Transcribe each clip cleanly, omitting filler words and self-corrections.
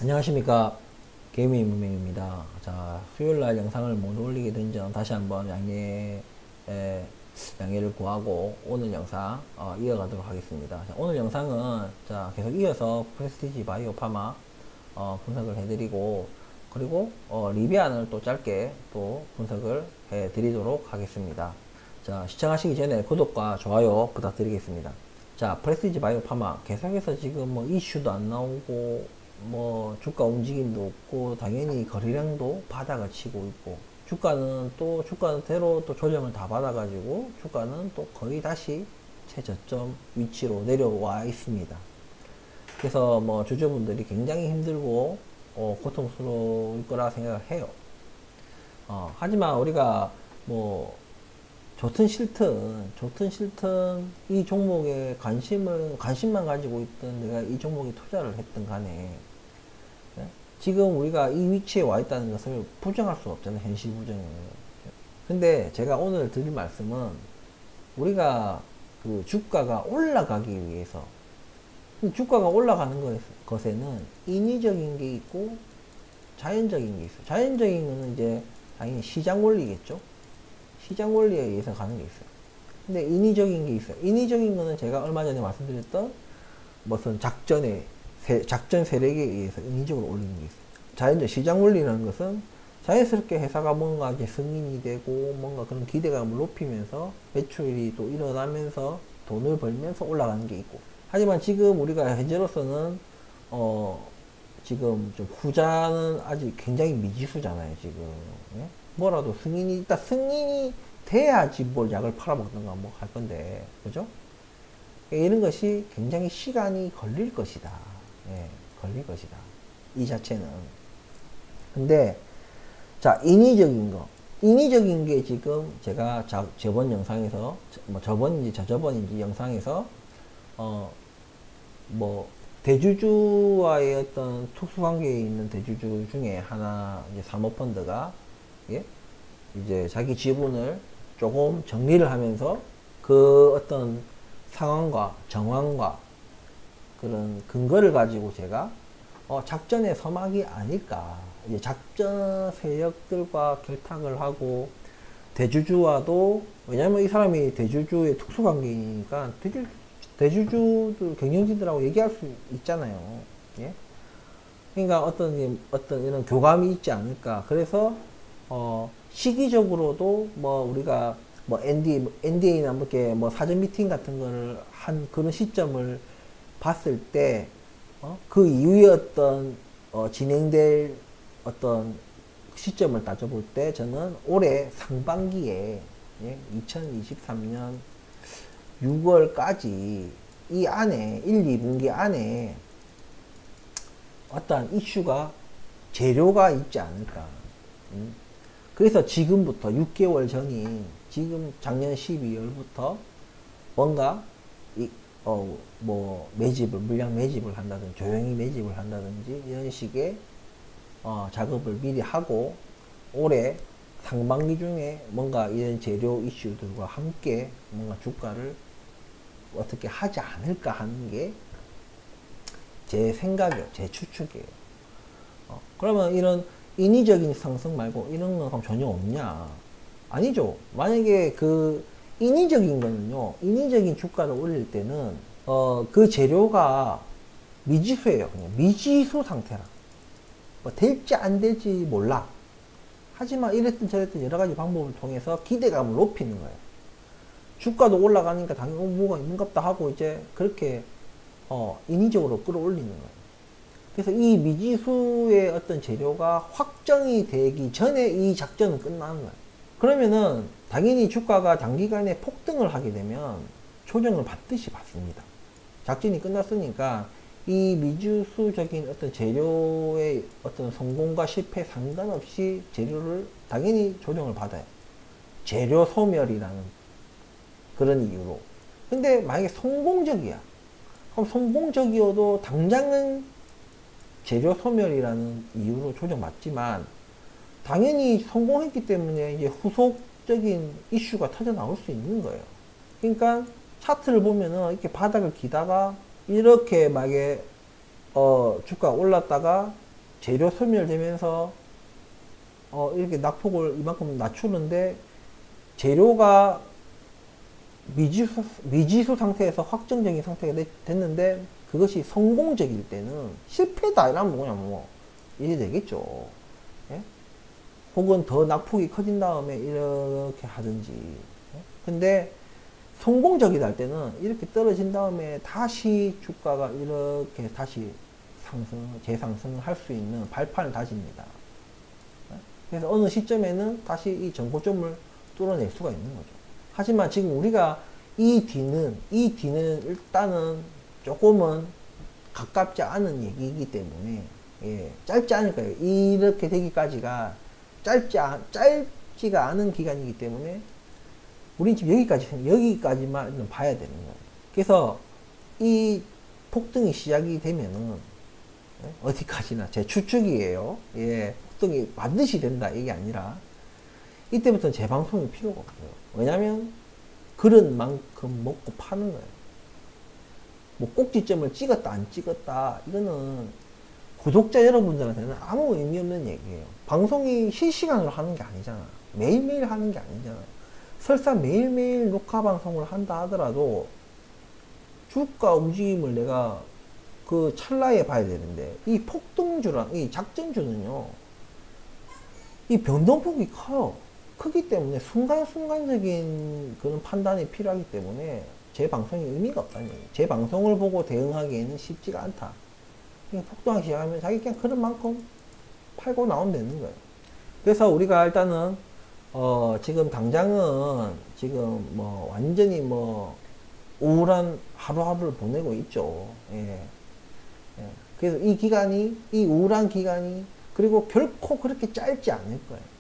안녕하십니까, 개미 문명입니다. 자, 수요일날 영상을 못 올리게 된 점 다시 한번 양해를 구하고 오늘 영상 이어가도록 하겠습니다. 자, 오늘 영상은 계속 이어서 프레스티지 바이오 파마 분석을 해드리고, 그리고 리비안을 또 짧게 또 분석을 해드리도록 하겠습니다. 자, 시청하시기 전에 구독과 좋아요 부탁드리겠습니다. 자, 프레스티지 바이오 파마 계속해서 지금 뭐 이슈도 안 나오고 뭐 주가 움직임도 없고, 당연히 거래량도 바닥을 치고 있고, 주가대로 또 조정을 다 받아가지고 주가는 또 거의 다시 최저점 위치로 내려와 있습니다. 그래서 뭐 주주분들이 굉장히 힘들고 고통스러울 거라 생각을 해요. 하지만 우리가 뭐 좋든 싫든 이 종목에 관심만 가지고 있든 내가 이 종목에 투자를 했든 간에, 네? 지금 우리가 이 위치에 와 있다는 것을 부정할 수 없잖아요. 현실 부정은. 근데 제가 오늘 드릴 말씀은, 우리가 그 주가가 올라가기 위해서, 주가가 올라가는 것에는 인위적인 게 있고 자연적인 게 있어요. 자연적인 거는 이제 당연히 시장 원리겠죠. 시장 원리에 의해서 가는 게 있어요. 근데 인위적인 게 있어요. 인위적인 거는 제가 얼마 전에 말씀드렸던 무슨 작전 세력에 의해서 인위적으로 올리는 게 있어요. 자연적 시장 원리라는 것은 자연스럽게 회사가 뭔가 이제 승인이 되고 뭔가 그런 기대감을 높이면서 매출이 또 일어나면서 돈을 벌면서 올라가는 게 있고, 하지만 지금 우리가 현재로서는 지금 좀 후자는 아직 굉장히 미지수잖아요. 지금. 예? 뭐라도 승인이 돼야지 뭘 약을 팔아먹던가 뭐 할 건데, 그죠? 이런 것이 굉장히 시간이 걸릴 것이다. 예, 걸릴 것이다. 이 자체는. 근데, 자, 인위적인 게 지금 제가 저번 영상에서, 뭐 저번인지 저저번인지 영상에서, 뭐, 대주주와의 어떤 특수관계에 있는 대주주 중에 하나, 이제 사모펀드가, 예? 이제 자기 지분을 조금 정리를 하면서 그 어떤 상황과 정황과 그런 근거를 가지고 제가 작전의 서막이 아닐까, 이제 작전 세력들과 결탁을 하고 대주주와도, 왜냐면 이 사람이 대주주의 특수관계이니까 대주주들 경영진들하고 얘기할 수 있잖아요. 예? 그러니까 어떤 이런 교감이 있지 않을까. 그래서 시기적으로도 뭐 우리가 뭐 NDA나 뭐 사전 미팅 같은 거를 한 그런 시점을 봤을 때, 그 이후에 진행될 어떤 시점을 따져볼 때, 저는 올해 상반기에, 예? 2023년 6월까지 이 안에 1, 2분기 안에 어떠한 이슈가 재료가 있지 않을까. 그래서 지금부터 6개월 전인 지금 작년 12월부터 뭔가 뭐 물량 매집을 한다든지 조용히 매집을 한다든지 이런 식의 작업을 미리 하고, 올해 상반기 중에 뭔가 이런 재료 이슈들과 함께 뭔가 주가를 어떻게 하지 않을까 하는 게 제 생각이에요. 제 추측이에요. 그러면 이런 인위적인 상승 말고 이런 건 그럼 전혀 없냐? 아니죠. 만약에 그 인위적인 거는요, 인위적인 주가를 올릴 때는 그 재료가 미지수예요. 그냥 미지수 상태라. 뭐 될지 안 될지 몰라. 하지만 이랬든 저랬든 여러 가지 방법을 통해서 기대감을 높이는 거예요. 주가도 올라가니까 당연히 뭐가 있는갑다 하고 이제 그렇게 인위적으로 끌어올리는 거예요. 그래서 이 미지수의 어떤 재료가 확정이 되기 전에 이 작전은 끝나는 거예요. 그러면은 당연히 주가가 단기간에 폭등을 하게 되면 조정을 반드시 받습니다. 작전이 끝났으니까 이 미지수적인 어떤 재료의 어떤 성공과 실패 상관없이 재료를 당연히 조정을 받아요. 재료 소멸이라는 그런 이유로. 근데 만약에 성공적이야. 그럼 성공적이어도 당장은 재료 소멸이라는 이유로 조정받지만, 당연히 성공했기 때문에 이제 후속적인 이슈가 터져 나올 수 있는 거예요. 그러니까 차트를 보면은 이렇게 바닥을 기다가 이렇게 막에 주가 올랐다가 재료 소멸되면서 이렇게 낙폭을 이만큼 낮추는데 재료가 미지수 상태에서 확정적인 상태가 됐는데 그것이 성공적일 때는 실패다 이러면 그냥 뭐 이래 되겠죠. 예? 혹은 더 낙폭이 커진 다음에 이렇게 하든지. 예? 근데 성공적이다 할 때는 이렇게 떨어진 다음에 다시 주가가 이렇게 다시 재상승을 할 수 있는 발판을 다집니다. 예? 그래서 어느 시점에는 다시 이 전고점을 뚫어낼 수가 있는 거죠. 하지만 지금 우리가 이 뒤는 일단은 조금은 가깝지 않은 얘기이기 때문에, 예, 짧지 않을 거예요. 이렇게 되기까지가 짧지가 않은 기간이기 때문에 우린 지금 여기까지만 봐야 되는 거예요. 그래서 이 폭등이 시작이 되면은, 예, 어디까지나 제 추측이에요. 예, 폭등이 반드시 된다 이게 아니라 이때부터는 재방송이 필요가 없어요. 왜냐면 그런 만큼 먹고 파는 거예요. 뭐 꼭지점을 찍었다 안 찍었다 이거는 구독자 여러분들한테는 아무 의미 없는 얘기예요. 방송이 실시간으로 하는 게 아니잖아. 매일매일 하는 게 아니잖아. 설사 매일매일 녹화 방송을 한다 하더라도 주가 움직임을 내가 그 찰나에 봐야 되는데, 이 폭등주랑 이 작전주는요, 이 변동폭이 커요. 크기 때문에 순간순간적인 그런 판단이 필요하기 때문에 제 방송이 의미가 없다는 얘기예요. 제 방송을 보고 대응하기에는 쉽지가 않다. 그냥 폭등하기 시작하면 자기 그냥 그런 만큼 팔고 나오면 되는 거예요. 그래서 우리가 일단은 지금 당장은 지금 뭐 완전히 뭐 우울한 하루하루를 보내고 있죠. 예. 예. 그래서 이 우울한 기간이 그리고 결코 그렇게 짧지 않을 거예요.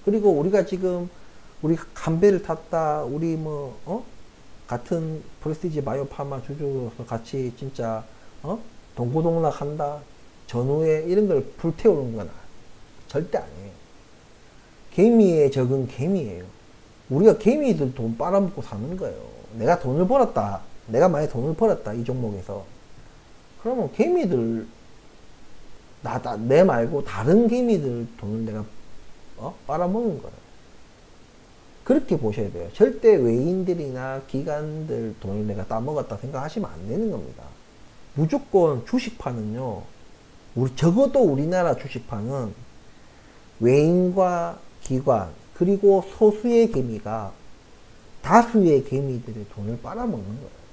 그리고 우리가 지금 우리 간배를 탔다, 우리 같은 프레스티지 바이오파마 주주로서 같이 진짜 동고동락 한다, 전후에 이런 걸 불태우는 건 절대 아니에요. 개미에 적은 개미예요. 우리가 개미들 돈 빨아먹고 사는 거예요. 내가 돈을 벌었다, 내가 만약에 돈을 벌었다 이 종목에서, 그러면 개미들 내 말고 다른 개미들 돈을 내가 빨아먹는 거예요. 그렇게 보셔야 돼요. 절대 외인들이나 기관들 돈을 내가 따먹었다 생각하시면 안 되는 겁니다. 무조건 주식파는요, 적어도 우리나라 주식파는 외인과 기관 그리고 소수의 개미가 다수의 개미들의 돈을 빨아먹는 거예요.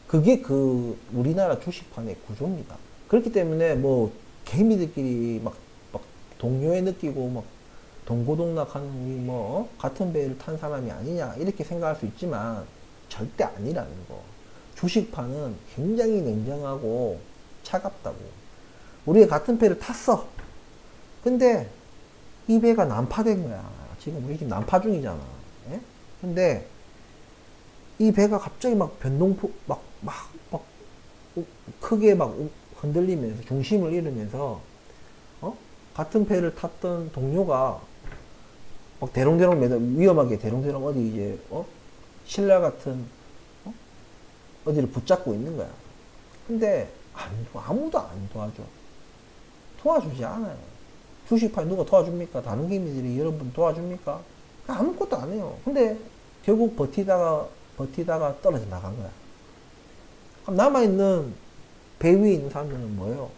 그게 그 우리나라 주식판의 구조입니다. 그렇기 때문에 뭐 개미들끼리 막 동요에 느끼고 막 동고동락하는 우리 같은 배를 탄 사람이 아니냐 이렇게 생각할 수 있지만 절대 아니라는 거. 주식파는 굉장히 냉정하고 차갑다고. 우리가 같은 배를 탔어. 근데 이 배가 난파된 거야. 지금 우리 지금 난파 중이잖아. 예? 근데 이 배가 갑자기 막 변동폭 크게 막 흔들리면서 중심을 잃으면서 같은 배를 탔던 동료가 막 대롱대롱 위험하게 대롱대롱 어디 이제 신라 같은 어디를 붙잡고 있는 거야. 근데 아무도 안 도와주지 않아요. 주식파에 누가 도와줍니까? 다른 개미들이 여러분 도와줍니까? 아무것도 안 해요. 근데 결국 버티다가 떨어져 나간 거야. 그럼 남아있는 배 위에 있는 사람들은 뭐예요?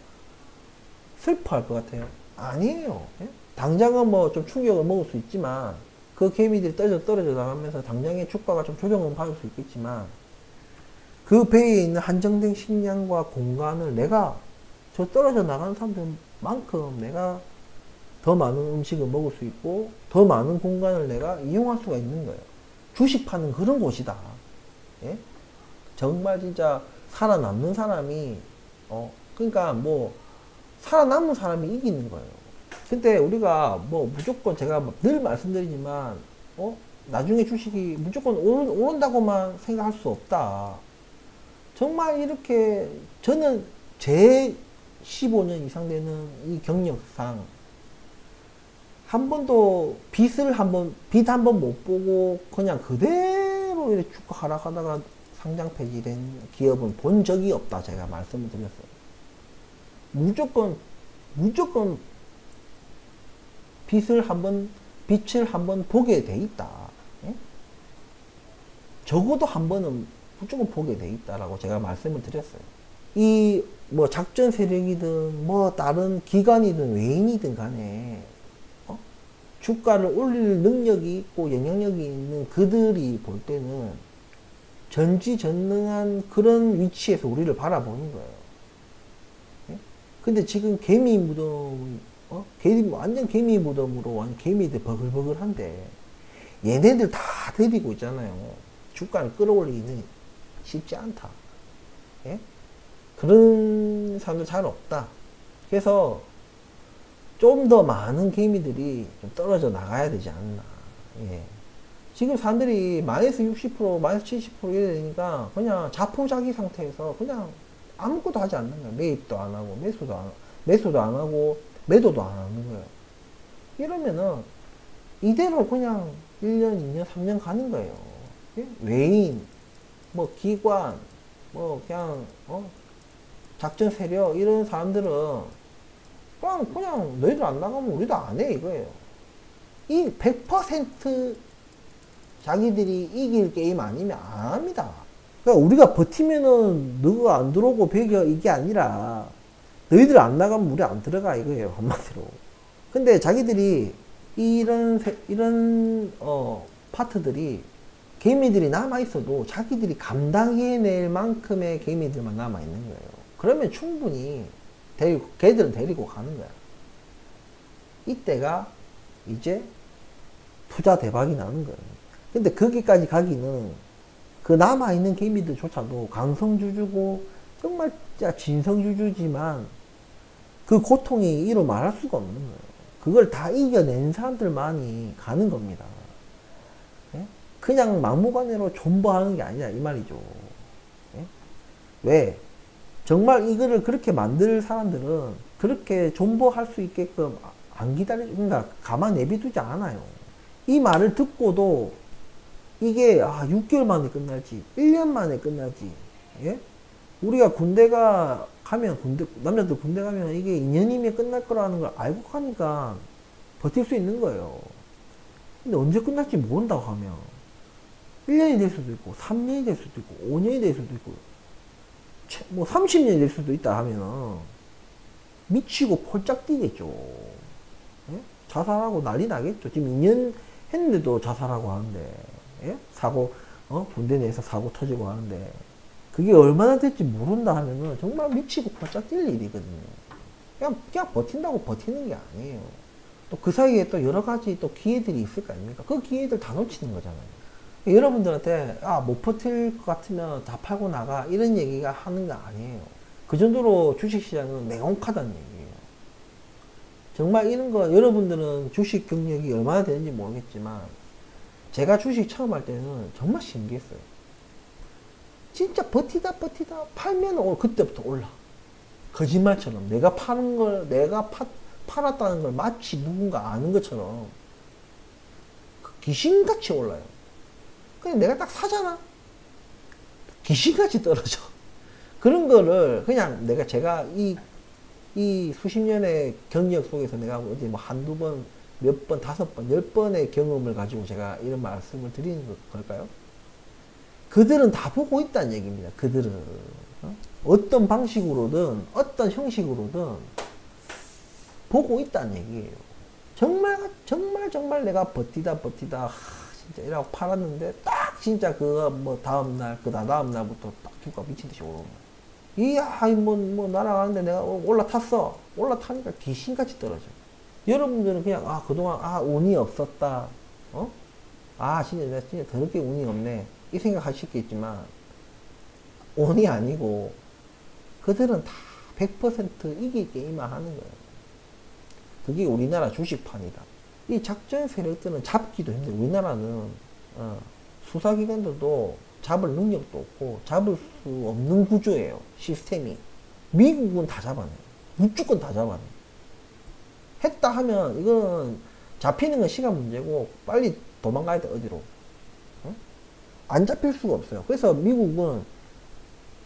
슬퍼할 것 같아요? 아니에요. 예? 당장은 뭐 좀 충격을 먹을 수 있지만 그 개미들이 떨어져 나가면서 당장의 주가가 좀 조정은 받을 수 있겠지만 그 배에 있는 한정된 식량과 공간을 내가 저 떨어져 나가는 사람들만큼 내가 더 많은 음식을 먹을 수 있고 더 많은 공간을 내가 이용할 수가 있는 거예요. 주식파는 그런 곳이다. 예? 정말 진짜 살아남는 사람이 그러니까 뭐 살아남은 사람이 이기는 거예요. 근데 우리가 뭐 무조건 제가 늘 말씀드리지만 나중에 주식이 무조건 오른다고만 생각할 수 없다. 정말 이렇게 저는 제 15년 이상 되는 이 경력상 한 번도 빚 한 번 못 보고 그냥 그대로 이렇게 주가 하락하다가 상장 폐지된 기업은 본 적이 없다. 제가 말씀을 드렸어요. 무조건 무조건 빛을 한번 보게 돼 있다. 예? 적어도 한 번은 무조건 보게 돼 있다라고 제가 말씀을 드렸어요. 이 뭐 작전 세력이든 뭐 다른 기관이든 외인이든 간에 주가를 올릴 능력이 있고 영향력이 있는 그들이 볼 때는 전지전능한 그런 위치에서 우리를 바라보는 거예요. 예? 근데 지금 개미 무덤, 완전 개미 무덤으로 완전 개미들 버글버글한데 얘네들 다 데리고 있잖아요. 주가를 끌어올리기는 쉽지 않다. 예? 그런 사람들 잘 없다. 그래서 좀 더 많은 개미들이 좀 떨어져 나가야 되지 않나. 예. 지금 사람들이 마이너스 60%, 마이너스 70% 이래 되니까 그냥 자포자기 상태에서 그냥 아무것도 하지 않는 거예요. 매입도 안 하고, 매수도 안 하고, 매도도 안 하는 거예요. 이러면은 이대로 그냥 1년, 2년, 3년 가는 거예요. 예? 외인, 뭐 기관, 뭐 그냥 작전 세력 이런 사람들은 그냥 너희들 안 나가면 우리도 안 해 이거예요. 이 100% 자기들이 이길 게임 아니면 안 합니다. 그러니까 우리가 버티면은 너가 안 들어오고 배겨 이게 아니라 너희들 안 나가면 우리 안 들어가 이거예요. 한마디로. 근데 자기들이 이런 파트들이 개미들이 남아있어도 자기들이 감당해낼 만큼의 개미들만 남아있는 거예요. 그러면 충분히 걔들은 데리고 가는 거야. 이때가 이제 투자 대박이 나는 거예요. 근데 거기까지 가기는 그 남아있는 개미들조차도 강성주주고 정말 진짜 진성주주지만 그 고통이 이로 말할 수가 없는 거예요. 그걸 다 이겨낸 사람들만이 가는 겁니다. 예? 그냥 막무가내로 존버하는 게 아니라 이 말이죠. 예? 왜? 정말 이거를 그렇게 만들 사람들은 그렇게 존버할 수 있게끔 안 그러니까 가만 내비두지 않아요. 이 말을 듣고도 이게 6개월 만에 끝날지 1년 만에 끝날지, 예? 우리가 군대가 가면 남자들 군대 가면 이게 2년이면 끝날 거라는 걸 알고 가니까 버틸 수 있는 거예요. 근데 언제 끝날지 모른다고 하면 1년이 될 수도 있고 3년이 될 수도 있고 5년이 될 수도 있고 뭐 30년이 될 수도 있다 하면은 미치고 폴짝 뛰겠죠. 예? 자살하고 난리 나겠죠. 지금 2년 했는데도 자살하고 하는데, 예? 사고, 군대 내에서 사고 터지고 하는데, 그게 얼마나 될지 모른다 하면은 정말 미치고 폴짝 뛸 일이거든요. 그냥 버틴다고 버티는 게 아니에요. 또 그 사이에 또 여러 가지 또 기회들이 있을 거 아닙니까? 그 기회들 다 놓치는 거잖아요. 여러분들한테 못 버틸 것 같으면 다 팔고 나가 이런 얘기가 하는 거 아니에요. 그 정도로 주식시장은 냉혹하다는 얘기예요. 정말 이런 거 여러분들은 주식 경력이 얼마나 되는지 모르겠지만 제가 주식 처음 할 때는 정말 신기했어요. 진짜 버티다 팔면 그때부터 올라. 거짓말처럼 내가 파는 걸 팔았다는 걸 마치 누군가 아는 것처럼 귀신같이 올라요. 그냥 내가 딱 사잖아. 귀신같이 떨어져. 그런 거를 그냥 제가 이 수십 년의 경력 속에서 내가 어디 뭐 한두 번, 몇 번, 5번, 10번의 경험을 가지고 제가 이런 말씀을 드리는 걸까요? 그들은 다 보고 있다는 얘기입니다. 그들은. 어떤 방식으로든, 어떤 형식으로든 보고 있다는 얘기예요. 정말 내가 버티다, 진짜 이라고 팔았는데, 딱 진짜 뭐 다음날, 다다음날부터 딱 주가 미친듯이 오르는 거야. 이야, 뭐 날아가는데 내가 올라탔어. 올라타니까 귀신같이 떨어져. 여러분들은 그냥, 그동안, 운이 없었다. 진짜 내가 진짜 더럽게 운이 없네. 이 생각 하시겠지만, 운이 아니고, 그들은 다 100% 이길 게임만 하는 거예요. 그게 우리나라 주식판이다. 이 작전 세력들은 잡기도 힘들어. 우리나라는 수사기관들도 잡을 능력도 없고 잡을 수 없는 구조예요. 시스템이. 미국은 다 잡아내요. 무조건 다 잡아내요. 했다 하면 이거는 잡히는 건 시간 문제고 빨리 도망가야 돼. 어디로. 안 잡힐 수가 없어요. 그래서 미국은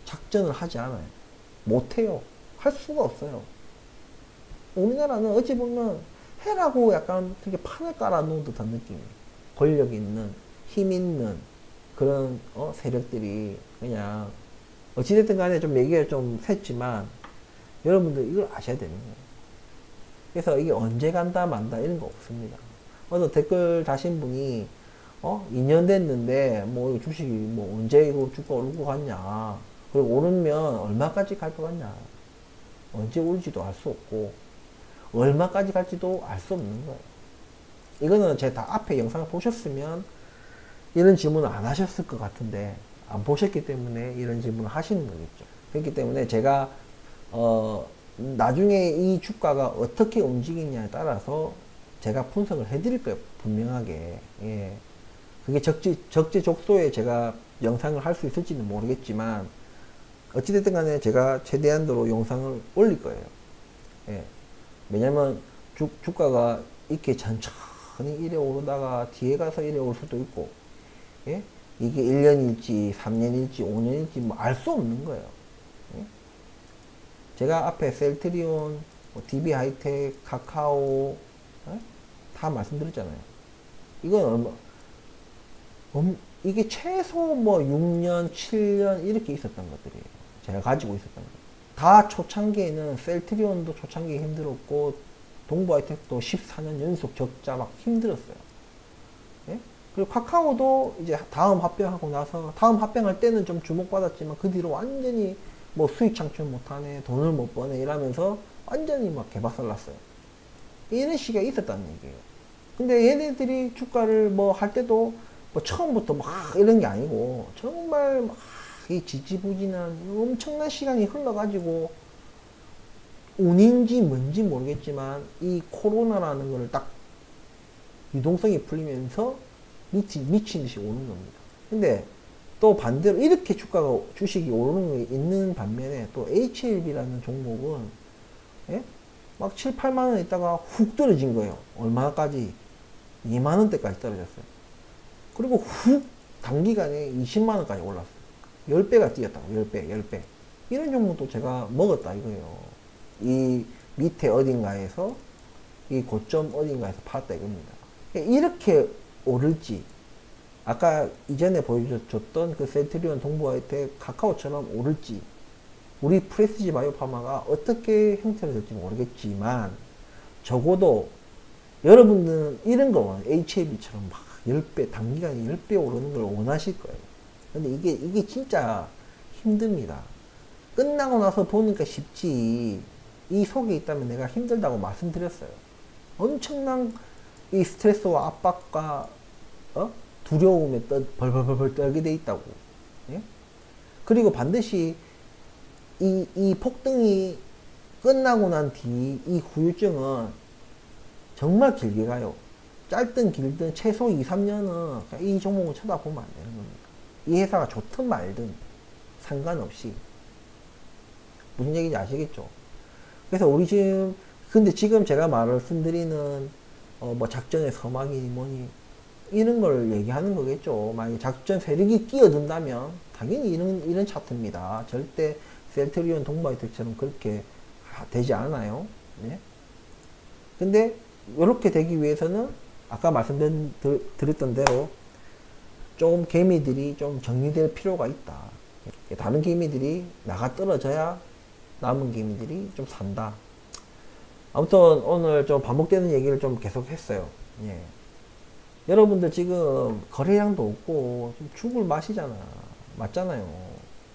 작전을 하지 않아요. 못해요. 할 수가 없어요. 우리나라는 어찌 보면 해라고 약간 그렇게 판을 깔아놓은 듯한 느낌이에요. 권력 있는, 힘 있는 그런 세력들이 그냥 어찌됐든 간에 좀 얘기가 좀 샜지만 여러분들 이걸 아셔야 되는 거예요. 그래서 이게 언제 간다 만다 이런 거 없습니다. 어느 댓글 다신 분이 2년 됐는데 뭐 주식이 뭐 언제 이거 주가 오르고 갔냐, 그리고 오르면 얼마까지 갈 것 같냐, 언제 오를지도 알 수 없고 얼마까지 갈지도 알 수 없는 거예요. 이거는 제가 다 앞에 영상을 보셨으면 이런 질문을 안 하셨을 것 같은데 안 보셨기 때문에 이런 질문을 하시는 거겠죠. 그렇기 때문에 제가 나중에 이 주가가 어떻게 움직이냐에 따라서 제가 분석을 해드릴 거예요. 분명하게. 예. 그게 적재적소에 제가 영상을 할 수 있을지는 모르겠지만 어찌됐든 간에 제가 최대한도로 영상을 올릴 거예요. 예. 왜냐면 주가가 이렇게 천천히 이래 오르다가 뒤에 가서 이래 올 수도 있고, 예? 이게 1년일지 3년일지 5년일지 뭐 알 수 없는 거예요. 예? 제가 앞에 셀트리온, DB 하이텍, 카카오 다 말씀드렸잖아요. 이건 이게 최소 뭐 6년, 7년 이렇게 있었던 것들이에요. 제가 가지고 있었던 것. 다 초창기에는 셀트리온도 초창기에 힘들었고 동부하이텍도 14년 연속 적자 막 힘들었어요. 예? 그리고 카카오도 이제 다음 합병하고 나서 다음 합병할 때는 좀 주목받았지만 그 뒤로 완전히 뭐 수익 창출 못하네, 돈을 못 버네 이러면서 완전히 막 개박살 났어요. 이런 시기가 있었다는 얘기예요. 근데 얘네들이 주가를 뭐 할 때도 뭐 처음부터 막 이런 게 아니고 정말 막 이 지지부진한 엄청난 시간이 흘러가지고 운인지 뭔지 모르겠지만 이 코로나라는 거를 딱 유동성이 풀리면서 미친 듯이 오는 겁니다. 근데 또 반대로 이렇게 주식이 오르는 게 있는 반면에 또 HLB라는 종목은 예? 막 7, 8만 원 있다가 훅 떨어진 거예요. 얼마까지? 2만 원대까지 떨어졌어요. 그리고 훅 단기간에 20만 원까지 올랐어요. 10배가 뛰었다고. 10배. 이런 종목도 제가 먹었다 이거예요. 이 밑에 어딘가에서 이 고점 어딘가에서 팔았다 이겁니다. 이렇게 오를지, 아까 이전에 보여줬던 그 셀트리온, 동부하이텍, 카카오처럼 오를지, 우리 프레스티지 바이오파마가 어떻게 형태로 될지 모르겠지만 적어도 여러분들은 이런 걸 원해요. HLB처럼 막 10배, 단기간에 10배 오르는 걸 원하실 거예요. 근데 이게 진짜 힘듭니다. 끝나고 나서 보니까 쉽지, 이 속에 있다면 내가 힘들다고 말씀드렸어요. 엄청난 이 스트레스와 압박과 두려움에 벌벌벌 떨게 돼 있다고. 예? 그리고 반드시 이 폭등이 끝나고 난 뒤 이 후유증은 정말 길게 가요. 짧든 길든 최소 2, 3년은 이 종목을 쳐다보면 안 되는 겁니다. 이 회사가 좋든 말든 상관없이. 무슨 얘기인지 아시겠죠? 그래서 우리 근데 지금 제가 말씀드리는 뭐 작전의 서막이니 뭐니 이런 걸 얘기하는 거겠죠. 만약에 작전 세력이 끼어든다면 당연히 이런 차트입니다. 절대 셀트리온, 동부하이텍처럼 그렇게 되지 않아요. 네? 근데 이렇게 되기 위해서는 아까 말씀드렸던 대로 좀 개미들이 좀 정리될 필요가 있다. 다른 개미들이 나가 떨어져야 남은 개미들이 좀 산다. 아무튼 오늘 좀 반복되는 얘기를 좀 계속 했어요. 예. 여러분들 지금 거래량도 없고 좀 죽을 맛이잖아. 맞잖아요.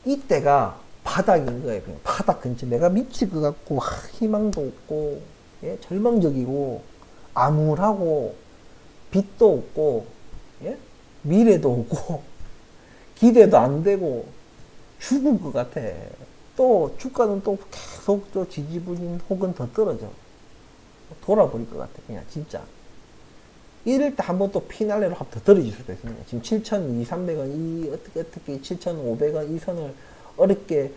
이때가 바닥인 거예요. 그냥 바닥 근처. 내가 미칠 것 같고 희망도 없고, 예? 절망적이고 암울하고 빛도 없고, 예? 미래도 없고 기대도 안 되고 죽을 것 같아. 또 주가는 또 계속 또 지지부진 혹은 더 떨어져. 돌아버릴 것 같아. 그냥 진짜. 이럴 때 한번 또 피날레로 한번 더 떨어질 수도 있습니다. 지금 7,200~300원 어떻게 7,500원 이 선을 어렵게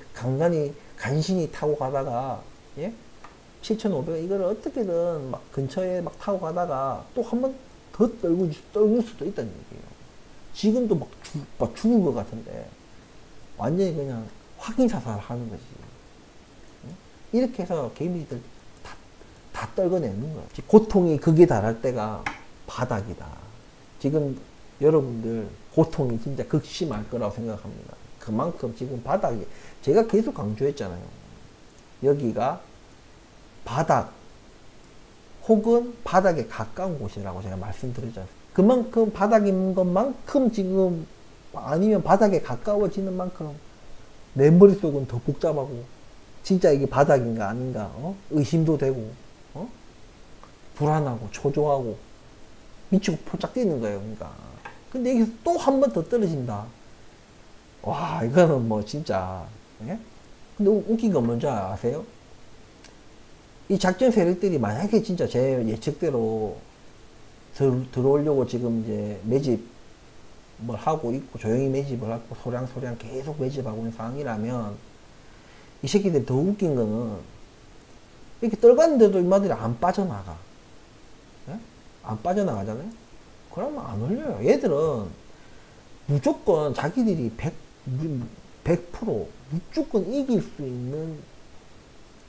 간신히 타고 가다가, 예? 7,500원 이거를 어떻게든 막 근처에 막 타고 가다가 또 한 번 더 떨굴 수도 있다는 얘기예요. 지금도 막 죽은 것 같은데 완전히 그냥 확인 사살 하는 거지. 이렇게 해서 개미들 다 막 떨궈내는 거예요. 고통이 극에 달할 때가 바닥이다. 지금 여러분들 고통이 진짜 극심할 거라고 생각합니다. 그만큼 지금 바닥이, 제가 계속 강조했잖아요. 여기가 바닥 혹은 바닥에 가까운 곳이라고 제가 말씀드렸잖아요. 그만큼 바닥인 것만큼 지금, 아니면 바닥에 가까워지는 만큼 내 머릿속은 더 복잡하고, 진짜 이게 바닥인가 아닌가 의심도 되고 불안하고 초조하고 미치고 포짝 뛰는 거예요. 그러니까 근데 여기서 또 한 번 더 떨어진다. 와, 이거는 뭐 진짜. 예? 근데 웃긴 건 뭔지 아세요? 이 작전 세력들이 만약에 진짜 제 예측대로 들어오려고 지금 이제 매집을 하고 있고, 조용히 매집을 하고 소량소량 계속 매집하고 있는 상황이라면, 이 새끼들이 더 웃긴 거는 이렇게 떨갔는데도 이마들이 안 빠져나가. 예? 안 빠져나가잖아요? 그러면 안 올려요. 얘들은 무조건 자기들이 100% 무조건 이길 수 있는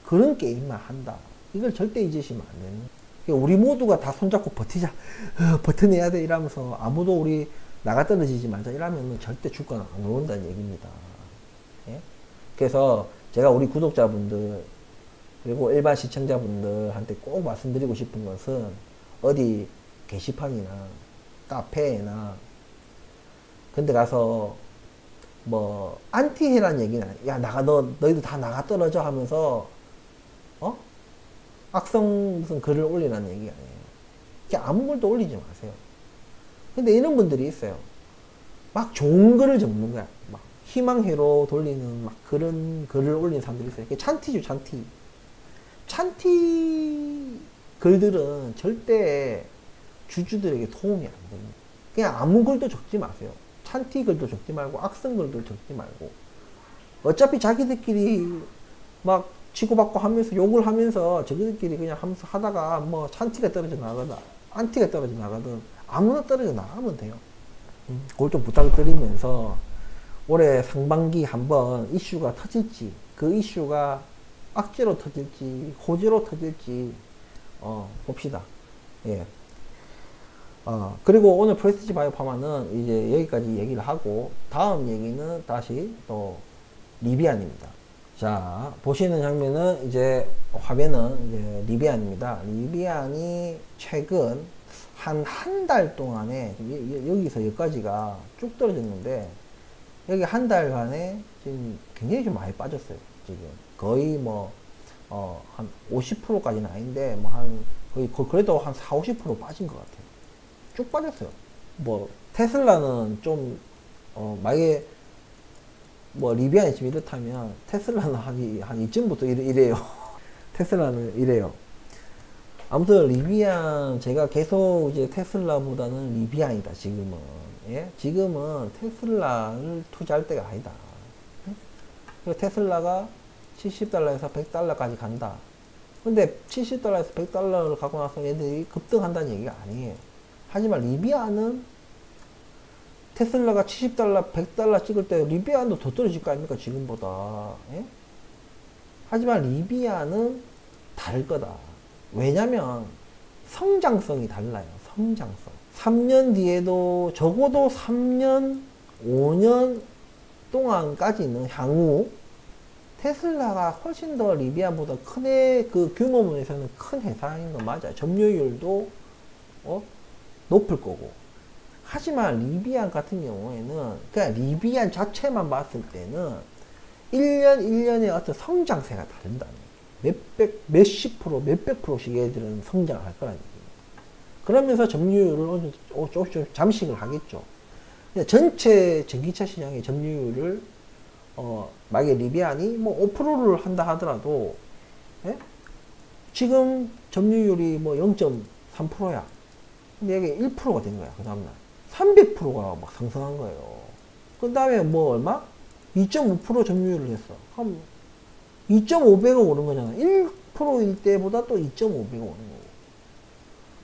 그런 게임만 한다. 이걸 절대 잊으시면 안 되는 거예요. 그러니까 우리 모두가 다 손잡고 버티자, 버텨내야 돼 이러면서 아무도 우리 나가 떨어지지 말자 이러면 절대 주가는 안 오른다는 얘기입니다. 예? 그래서 제가 우리 구독자분들 그리고 일반 시청자분들한테 꼭 말씀드리고 싶은 것은, 어디 게시판이나 카페나 근데 가서 뭐 안티해라는 얘기는, 야 나가, 너희들 다 나가 떨어져 하면서 악성 무슨 글을 올리라는 얘기가 아니에요. 그냥 아무 글도 올리지 마세요. 근데 이런 분들이 있어요. 막 좋은 글을 적는 거야. 막 희망회로 돌리는 막 그런 글을 올리는 사람들이 있어요. 찬티죠, 찬티. 찬티 글들은 절대 주주들에게 도움이 안 됩니다. 그냥 아무 글도 적지 마세요. 찬티 글도 적지 말고 악성 글도 적지 말고. 어차피 자기들끼리 막 치고받고 하면서 욕을 하면서 저기들끼리 그냥 하면서 하다가 뭐 찬티가 떨어져 나가든 안티가 떨어져 나가든 아무나 떨어져 나가면 돼요. 그걸 좀 부탁드리면서 올해 상반기 한번 이슈가 터질지, 그 이슈가 악재로 터질지 호재로 터질지 봅시다. 예. 그리고 오늘 프레스티지 바이오파마는 이제 여기까지 얘기를 하고, 다음 얘기는 다시 또 리비안입니다. 자, 보시는 장면은 이제 화면은 이제 리비안입니다. 리비안이 최근 한 달 동안에 여기서 여기까지가 쭉 떨어졌는데, 여기 한 달간에 지금 굉장히 좀 많이 빠졌어요. 지금 거의 뭐 한 50%까지는 아닌데 뭐 한 거의 그래도 한 40-50% 빠진 것 같아요. 쭉 빠졌어요. 뭐 테슬라는 좀 만약에 뭐 리비안이 지금 이렇다면 테슬라는 한 이쯤부터 이래요. 테슬라는 이래요. 아무튼 리비안, 제가 계속 이제 테슬라보다는 리비안이다 지금은. 예? 지금은 테슬라를 투자할 때가 아니다. 테슬라가 $70에서 $100까지 간다. 근데 $70에서 $100를 갖고 나서 얘들이 급등한다는 얘기가 아니에요. 하지만 리비안은 테슬라가 $70, $100 찍을 때 리비안도 더 떨어질 거 아닙니까 지금보다. 예? 하지만 리비안은 다를 거다. 왜냐면 성장성이 달라요. 성장성. 3년 뒤에도, 적어도 3년 5년 동안까지는 향후 테슬라가 훨씬 더 리비안보다 그 규모에서는 큰 회사인 건 맞아요. 점유율도 높을 거고. 하지만 리비안 같은 경우에는 그냥 리비안 자체만 봤을 때는 1년 1년의 어떤 성장세가 다른다. 몇십 프로, 몇백 프로씩 얘들은 성장을 할 거라는 얘기예요. 그러면서 점유율을 조금씩 잠식을 하겠죠. 전체 전기차 시장의 점유율을 만약에 리비안이 뭐 5%를 한다 하더라도, 예? 지금 점유율이 뭐 0.3%야. 근데 이게 1%가 된 거야. 그 다음날 300%가 막 상승한 거예요. 그 다음에 뭐 얼마? 2.5% 점유율을 했어. 그럼 2.5배가 오른 거잖아. 1%일 때보다 또 2.5배가 오는 거고.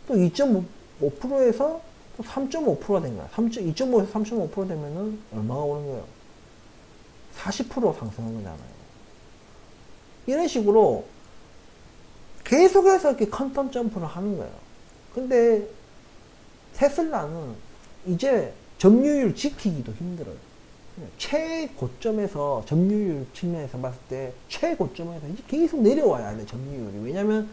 또 2.5%에서 또 3.5%가 된 거야. 2.5에서 3.5% 되면은 얼마가 오는 거예요? 40% 상승한 거잖아요. 이런 식으로 계속해서 이렇게 컨텀 점프를 하는 거예요. 근데 테슬라는 이제 점유율 지키기도 힘들어요. 최고점에서 점유율 측면에서 봤을 때 최고점에서 이제 계속 내려와야 돼, 점유율이. 왜냐면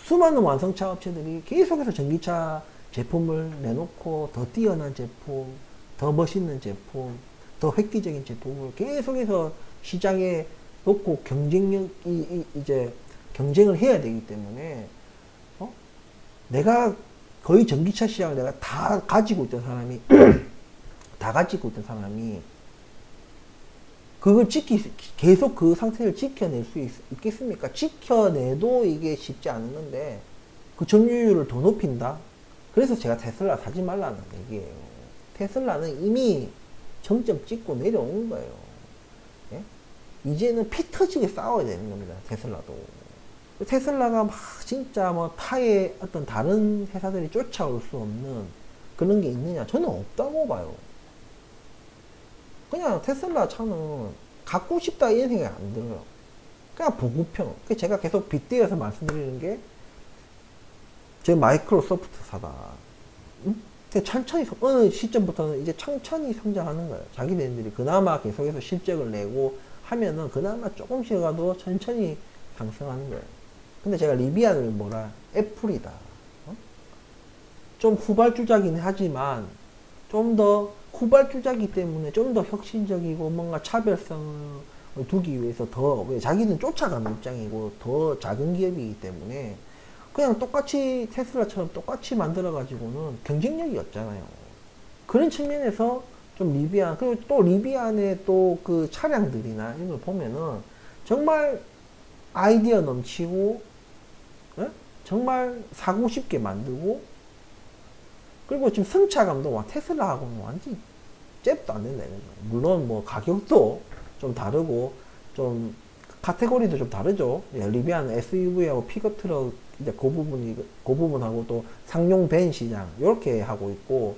수많은 완성차 업체들이 계속해서 전기차 제품을 내놓고 더 뛰어난 제품, 더 멋있는 제품, 더 획기적인 제품을 계속해서 시장에 놓고 이제 경쟁을 해야 되기 때문에 내가 거의 전기차 시장을 내가 다 가지고 있던 사람이 그걸 계속 그 상태를 지켜낼 수 있겠습니까? 지켜내도 이게 쉽지 않은 건데, 그 점유율을 더 높인다? 그래서 제가 테슬라 사지 말라는 얘기예요. 테슬라는 이미 정점 찍고 내려온 거예요. 예? 이제는 피 터지게 싸워야 되는 겁니다, 테슬라도. 테슬라가 막 진짜 뭐 타의 어떤 다른 회사들이 쫓아올 수 없는 그런 게 있느냐? 저는 없다고 봐요. 그냥 테슬라 차는 갖고 싶다 이런 생각이 안 들어요. 그냥 보급형. 제가 계속 빗대어서 말씀드리는 게, 저 마이크로소프트사다. 응? 천천히, 어느 시점부터는 이제 천천히 성장하는 거예요. 자기네들이 그나마 계속해서 실적을 내고 하면은 그나마 조금씩이라도 천천히 상승하는 거예요. 근데 제가 리비안을 애플이다. 좀 후발주자긴 하지만, 좀 더 후발주자기 때문에 좀 더 혁신적이고 뭔가 차별성을 두기 위해서 왜 자기는 쫓아가는 입장이고 더 작은 기업이기 때문에 그냥 똑같이 테슬라처럼 똑같이 만들어 가지고는 경쟁력이 없잖아요. 그런 측면에서 좀 리비안, 그리고 또 리비안의 또 그 차량들이나 이런 걸 보면은 정말 아이디어 넘치고, 정말 사고 싶게 만들고, 그리고 지금 승차감도 테슬라하고는 완전히 잽도 안 된다 이거죠. 물론 뭐 가격도 좀 다르고 좀 카테고리도 좀 다르죠. 리비안 SUV하고 픽업 트럭 이제 그 부분하고 또 상용 밴 시장 이렇게 하고 있고,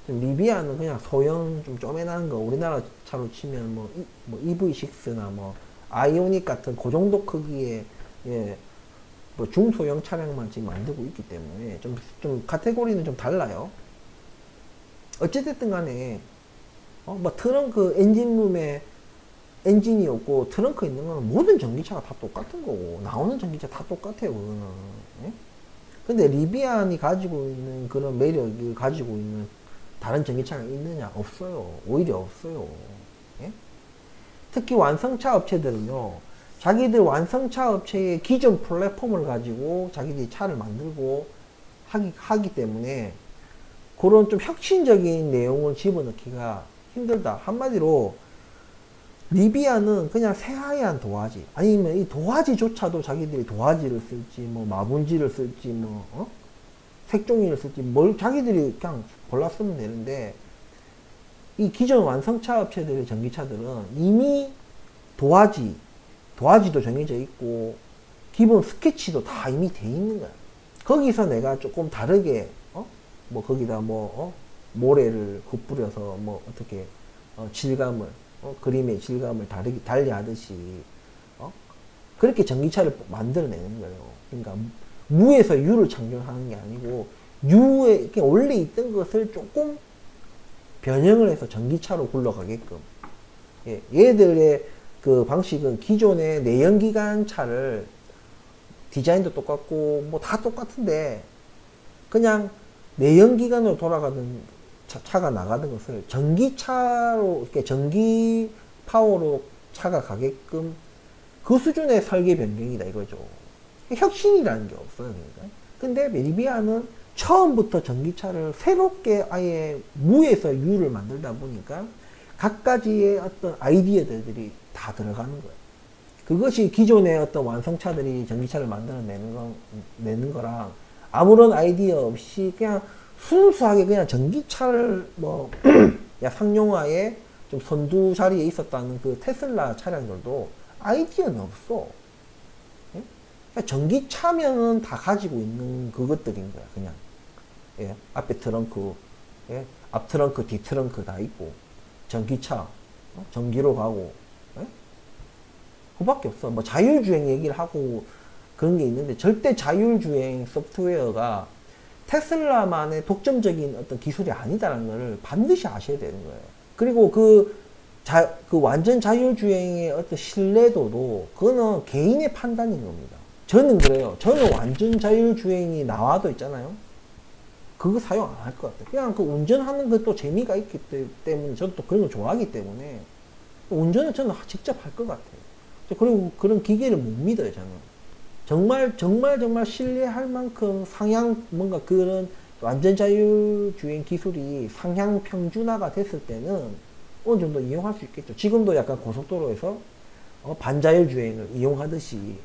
지금 리비안은 그냥 소형 좀 쪼매난 거, 우리나라 차로 치면 뭐 EV6나 뭐 아이오닉 같은 그 정도 크기의 뭐 중소형 차량만 지금 만들고 있기 때문에 좀 카테고리는 좀 달라요. 어찌됐든 간에 뭐 트렁크 엔진룸에 엔진이 없고 트렁크 있는 거는 모든 전기차가 다 똑같은 거고, 나오는 전기차 다 똑같아요, 그거는. 예? 근데 리비안이 가지고 있는 그런 매력을 가지고 있는 다른 전기차가 있느냐? 없어요. 오히려 없어요. 예? 특히 완성차 업체들은요, 자기들 완성차 업체의 기존 플랫폼을 가지고 자기들이 차를 만들고 하기 때문에 그런 좀 혁신적인 내용을 집어넣기가 힘들다. 한마디로 리비안은 그냥 새하얀 도화지, 아니면 이 도화지조차도 자기들이 도화지를 쓸지 뭐 마분지를 쓸지 뭐 색종이를 쓸지 뭘 자기들이 그냥 골라 쓰면 되는데, 이 기존 완성차 업체들의 전기차들은 이미 도화지도 정해져 있고 기본 스케치도 다 이미 돼 있는 거야. 거기서 내가 조금 다르게 뭐 거기다 모래를 굿뿌려서 뭐 어떻게 질감을 그림의 질감을 달리 하듯이 그렇게 전기차를 만들어내는 거예요. 그러니까 무에서 유를 창조하는 게 아니고 유에 원래 있던 것을 조금 변형을 해서 전기차로 굴러가게끔. 예, 얘들의 그 방식은 기존의 내연기관 차를 디자인도 똑같고 뭐 다 똑같은데, 그냥 내연기관으로 돌아가던 차가 나가던 것을 전기차로, 이렇게 전기 파워로 차가 가게끔 그 수준의 설계 변경이다 이거죠. 혁신이라는 게 없어요. 그러니까. 근데 리비안은 처음부터 전기차를 새롭게 아예 무에서 유를 만들다 보니까 각가지의 어떤 아이디어들이 다 들어가는 거예요. 그것이 기존의 어떤 완성차들이 전기차를 내는 거랑 아무런 아이디어 없이 그냥 순수하게 그냥 전기차를 야 상용화에 좀 선두 자리에 있었다는 그 테슬라 차량들도 아이디어는 없어. 예? 그러니까 전기차면은 다 가지고 있는 그것들인 거야, 그냥. 예? 앞에 트렁크, 예? 앞 트렁크, 뒤 트렁크 다 있고, 전기차, 전기로 가고, 예? 그밖에 없어. 뭐 자율주행 얘기를 하고 그런 게 있는데 절대 자율주행 소프트웨어가 테슬라만의 독점적인 어떤 기술이 아니다라는 걸 반드시 아셔야 되는 거예요. 그리고 그 완전 자율주행의 어떤 신뢰도도 그거는 개인의 판단인 겁니다. 저는 그래요. 저는 완전 자율주행이 나와도 있잖아요. 그거 사용 안 할 것 같아요. 그냥 그 운전하는 것도 재미가 있기 때문에 저도 또 그런 걸 좋아하기 때문에 운전은 저는 직접 할 것 같아요. 그리고 그런 기계를 못 믿어요, 저는. 정말 신뢰할 만큼 뭔가 그런 완전 자율주행 기술이 상향 평준화가 됐을 때는 어느 정도 이용할 수 있겠죠. 지금도 약간 고속도로에서 반자율주행을 이용하듯이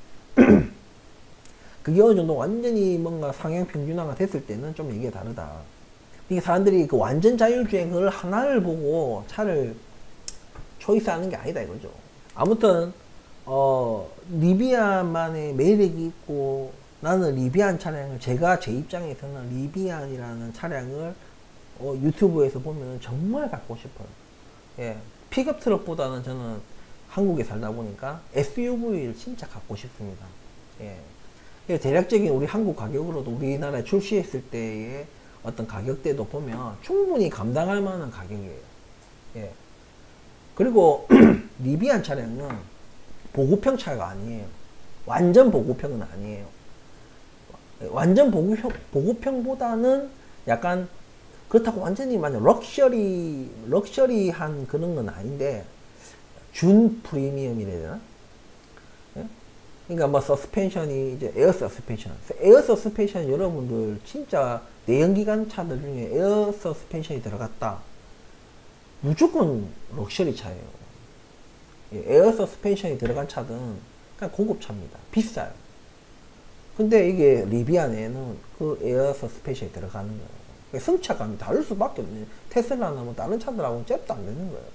그게 어느 정도 완전히 뭔가 상향 평준화가 됐을 때는 좀 이게 다르다. 이게 사람들이 그 완전 자율주행 그걸 하나를 보고 차를 초이스하는 게 아니다 이거죠. 아무튼 리비안만의 매력이 있고 나는 리비안 차량을 제 입장에서는 리비안이라는 차량을 유튜브에서 보면 정말 갖고 싶어요. 예, 픽업 트럭보다는 저는 한국에 살다 보니까 SUV를 진짜 갖고 싶습니다. 예. 대략적인 우리 한국 가격으로도 우리나라에 출시했을 때의 어떤 가격대도 보면 충분히 감당할 만한 가격이에요. 예. 그리고 리비안 차량은 보급형 차가 아니에요. 완전 보급형은 아니에요. 완전 보급형보다는 약간 그렇다고 완전히 만약 럭셔리한 그런 건 아닌데 준 프리미엄이라 해야 되나? 예? 그러니까 뭐 서스펜션이 이제 에어 서스펜션 여러분들 진짜 내연기관 차들 중에 에어 서스펜션이 들어갔다. 무조건 럭셔리 차예요. 에어 서스펜션이 들어간 차든 그냥 고급차입니다. 비싸요. 근데 이게 리비안에는 그 에어 서스펜션이 들어가는 거예요. 승차감이 다를 수밖에 없네요. 테슬라나 뭐 다른 차들하고는 잽도 안 되는 거예요.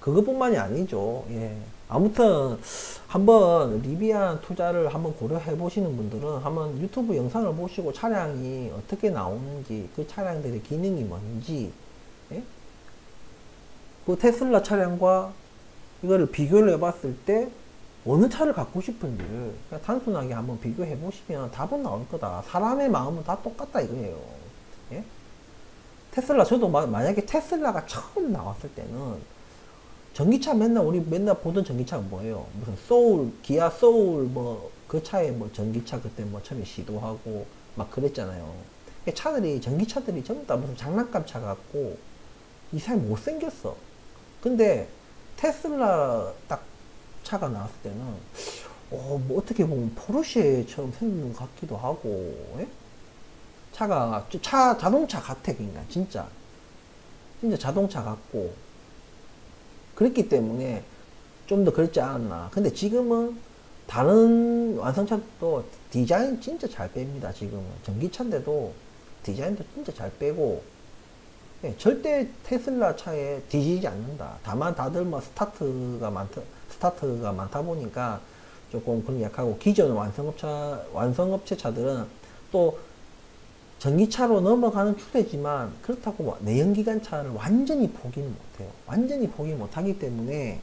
그것뿐만이 아니죠. 예. 아무튼 한번 리비안 투자를 한번 고려해 보시는 분들은 한번 유튜브 영상을 보시고 차량이 어떻게 나오는지 그 차량들의 기능이 뭔지 예? 그 테슬라 차량과 이거를 비교를 해봤을 때 어느 차를 갖고 싶은지를 그냥 단순하게 한번 비교해 보시면 답은 나올 거다. 사람의 마음은 다 똑같다 이거예요. 예? 테슬라 저도 만약에 테슬라가 처음 나왔을 때는 전기차 우리 맨날 보던 전기차가 뭐예요? 무슨 기아 소울 그 차에 전기차 그때 처음에 시도하고 막 그랬잖아요. 전기차들이 전부 다 무슨 장난감 차 같고 이상하게 못생겼어. 근데 테슬라 딱 차가 나왔을 때는 뭐 어떻게 보면 포르쉐처럼 생긴 것 같기도 하고 예? 자동차 같아. 그러니까 진짜 자동차 같고 그랬기 때문에 좀 더 그랬지 않았나. 근데 지금은 다른 완성차도 디자인 진짜 잘 뺍니다. 지금은 전기차인데도 디자인도 진짜 잘 빼고 예, 절대 테슬라 차에 뒤지지 않는다. 다만 다들 스타트가 많다 보니까 조금 그런 약하고 기존 완성업체 차들은 또 전기차로 넘어가는 추세지만 그렇다고 내연기관 차를 완전히 포기는 못해요. 완전히 포기 못하기 때문에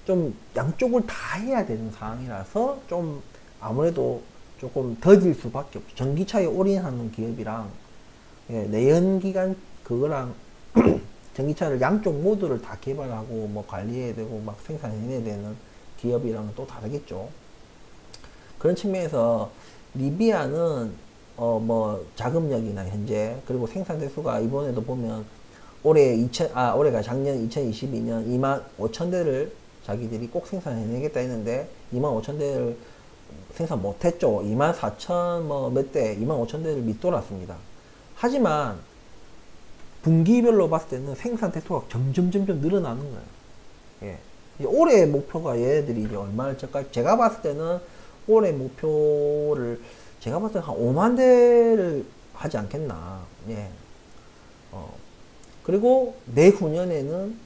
좀 양쪽을 다 해야 되는 상황이라서 좀 아무래도 조금 더딜 수밖에 없죠. 전기차에 올인하는 기업이랑 예, 내연기관 그거랑 전기차를 양쪽 모두를 다 개발하고 관리해야 되고 막 생산해내야 되는 기업이랑은 또 다르겠죠. 그런 측면에서 리비안은 자금력이나 현재 그리고 생산 대수가 이번에도 보면 올해가 작년 2022년 25,000대를 자기들이 꼭 생산해내겠다 했는데 25,000대를 생산 못했죠. 24,000 몇 대, 25,000대를 밑돌았습니다. 하지만 분기별로 봤을 때는 생산 대수가 점점 늘어나는 거예요. 예. 올해 목표가 얘네들이 이제 얼마를 제가 봤을 때는 올해 목표를 제가 봤을 때는 한 5만 대를 하지 않겠나. 예. 그리고 내후년에는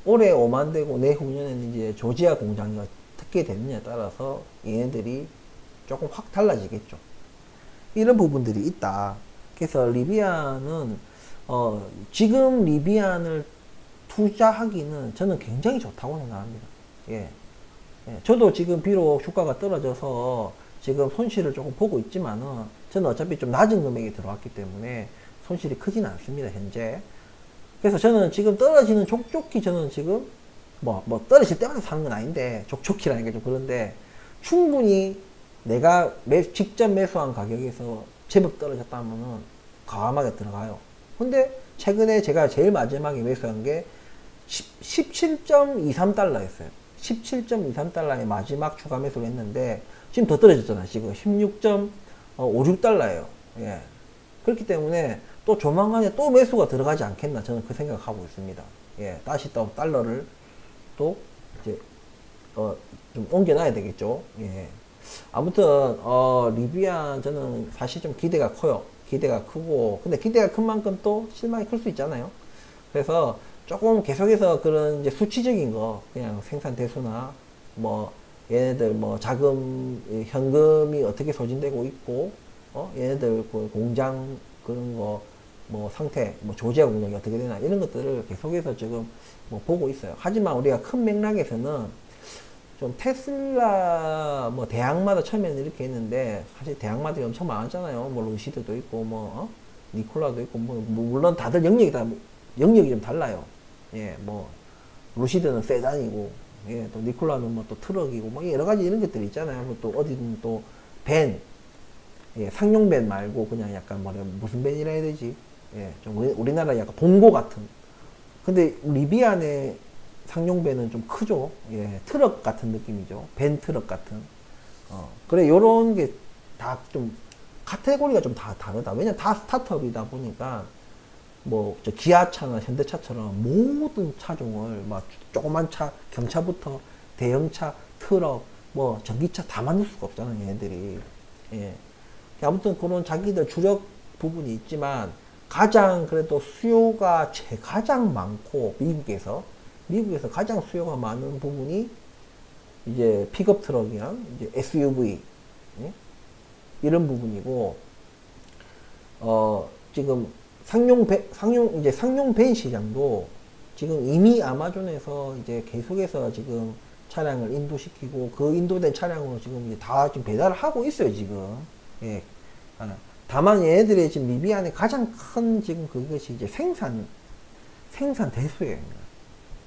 올해 5만 대고 내후년에는 이제 조지아 공장이 어떻게 되느냐에 따라서 얘네들이 조금 확 달라지겠죠. 이런 부분들이 있다. 그래서 리비안은 지금 리비안을 투자하기는 저는 굉장히 좋다고 생각합니다. 예. 예. 저도 지금 비록 주가가 떨어져서 지금 손실을 조금 보고 있지만은 저는 어차피 좀 낮은 금액이 들어왔기 때문에 손실이 크지는 않습니다, 현재. 그래서 저는 지금 떨어지는 족족히 저는 지금 뭐 떨어질 때마다 사는 건 아닌데, 족족히라는 게 좀 그런데, 충분히 내가 직접 매수한 가격에서 제법 떨어졌다면은 과감하게 들어가요. 근데 최근에 제가 제일 마지막에 매수한 게 17.23달러였어요. 17.23달러에 마지막 추가 매수를 했는데, 지금 더 떨어졌잖아요. 지금 16.56달러예요. 예. 그렇기 때문에 또 조만간에 또 매수가 들어가지 않겠나, 저는 그 생각하고 있습니다. 예. 다시 또 달러를 또 이제 좀 옮겨놔야 되겠죠. 예. 아무튼 리비안 저는 사실 좀 기대가 커요. 기대가 크고, 근데 기대가 큰 만큼 또 실망이 클 수 있잖아요. 그래서 조금 계속해서 그런 이제 수치적인 거, 그냥 생산 대수나 뭐 얘네들 뭐 자금, 현금이 어떻게 소진되고 있고, 얘네들 그 공장 그런 거 뭐 상태, 뭐 조제 공정이 어떻게 되나, 이런 것들을 계속해서 지금 뭐 보고 있어요. 하지만 우리가 큰 맥락에서는 좀 테슬라 뭐 대학마다 처음에는 이렇게 했는데, 사실 대학마다 엄청 많았잖아요. 뭐 루시드도 있고 뭐 니콜라도 있고 뭐 물론 다들 영역이 좀 달라요. 예, 뭐 루시드는 세단이고, 예, 또 니콜라는 뭐 또 트럭이고 뭐 여러 가지 이런 것들이 있잖아요. 또 어디는 또 밴, 예, 상용 밴 말고 그냥 약간 뭐래, 무슨 밴이라 해야 되지? 예, 좀 우리나라 약간 봉고 같은. 근데 리비안의 상용 밴은 좀 크죠. 예, 트럭 같은 느낌이죠. 밴 트럭 같은. 그래, 요런 게 다 좀 카테고리가 좀 다 다르다. 왜냐면 다 스타트업이다 보니까, 뭐 저 기아차나 현대차처럼 모든 차종을 막 조그만 차, 경차부터 대형차, 트럭, 뭐 전기차 다 만들 수가 없잖아요, 얘네들이. 예. 아무튼 그런 자기들 주력 부분이 있지만, 가장 그래도 수요가 가장 많고, 미국에서 가장 수요가 많은 부분이 이제 픽업 트럭이랑 이제 SUV, 예? 이런 부분이고, 지금 상용 밴 시장도 지금 이미 아마존에서 이제 계속해서 지금 차량을 인도시키고, 그 인도된 차량으로 지금 이제 다 지금 배달을 하고 있어요, 지금. 예. 다만 얘네들의 지금 리비안의 가장 큰 지금 그것이 이제 생산 대수예요.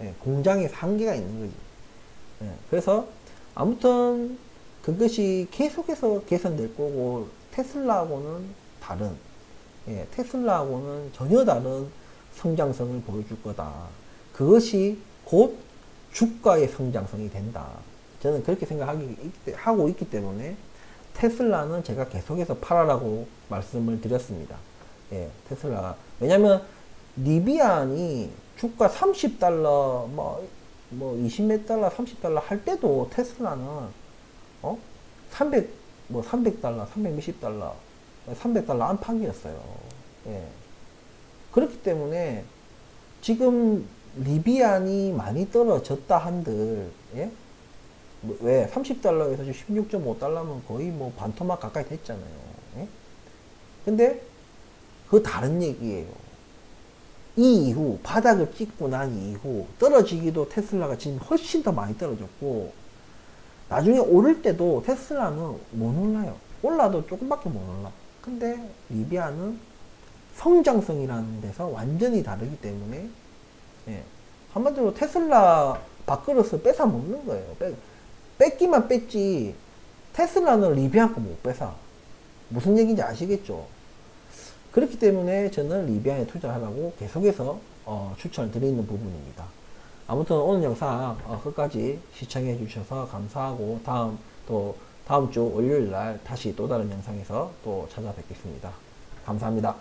예, 공장에 한계가 있는 거지. 예, 그래서 아무튼 그것이 계속해서 개선될 거고, 테슬라하고는 다른, 예, 테슬라하고는 전혀 다른 성장성을 보여줄 거다. 그것이 곧 주가의 성장성이 된다. 저는 그렇게 생각하고 있기 때문에 테슬라는 제가 계속해서 팔아라고 말씀을 드렸습니다. 예, 테슬라가. 왜냐면 리비안이 주가 30달러, 뭐 20몇 달러, 30달러 할 때도 테슬라는, 300달러, 300 몇십 달러, 300달러 안팎이었어요. 예. 그렇기 때문에 지금 리비안이 많이 떨어졌다 한들, 예? 왜 30달러에서 16.5달러면 거의 뭐 반토막 가까이 됐잖아요. 예? 근데 그거 다른 얘기예요. 이 이후 바닥을 찍고 난 이후 떨어지기도 테슬라가 지금 훨씬 더 많이 떨어졌고, 나중에 오를 때도 테슬라는 못 올라요. 올라도 조금밖에 못 올라. 근데 리비안은 성장성이라는 데서 완전히 다르기 때문에, 예, 한마디로 테슬라 밥그릇을 뺏어 먹는 거예요. 뺏기만 뺐지 테슬라는 리비안 거 못 뺏어. 무슨 얘기인지 아시겠죠? 그렇기 때문에 저는 리비안에 투자하라고 계속해서 추천을 드리는 부분입니다. 아무튼 오늘 영상 끝까지 시청해 주셔서 감사하고, 다음 주 월요일 날 다시 또 다른 영상에서 또 찾아뵙겠습니다. 감사합니다.